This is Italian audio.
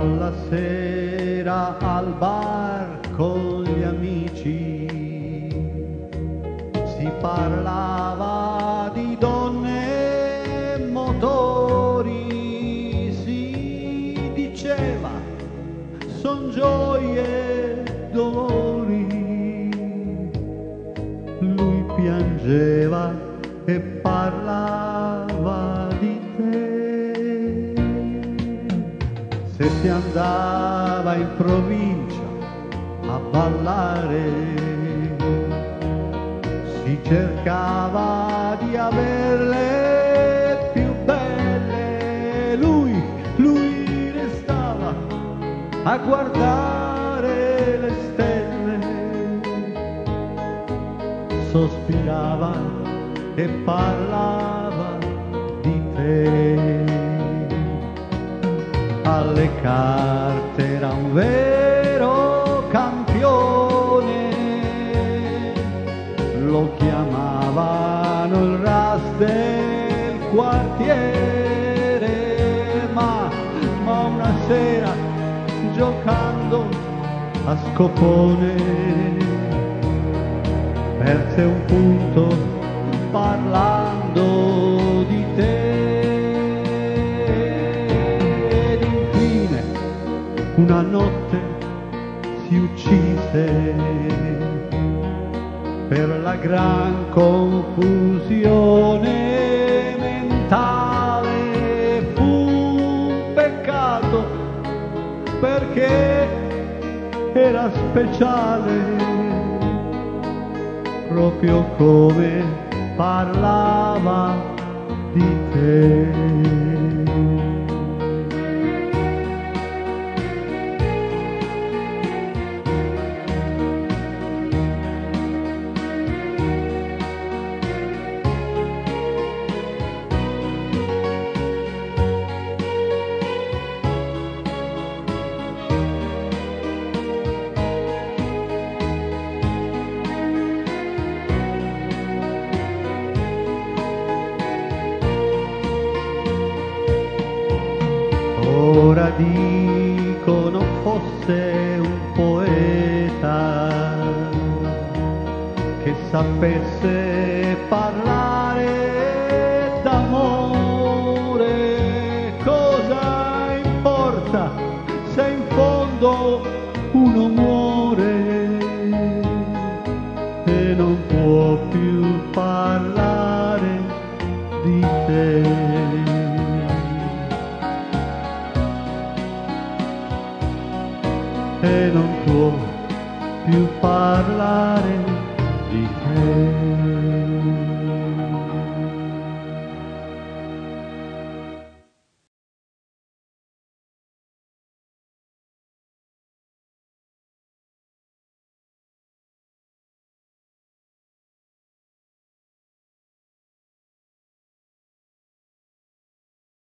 alla sera al bar con gli amici si parlava di donne e motori, si diceva son gioie e dolori. Lui piangeva e parlava di te. Se si andava in provincia a ballare, si cercava di averle più belle. Lui restava a guardare le stelle, sospirava e parlava di te. Alle carte era un vero campione, lo chiamavano il ras del quartiere, ma una sera giocando a scopone perse un punto parlando di te. Ed infine una notte si uccise per la gran confusione mentale. Fu un peccato perché era speciale, proprio come parlava di te. Ora dicono fosse un poeta che sapesse parlare d'amore. Cosa importa se in fondo uno muore e non può più parlare di te? E non può più parlare di te.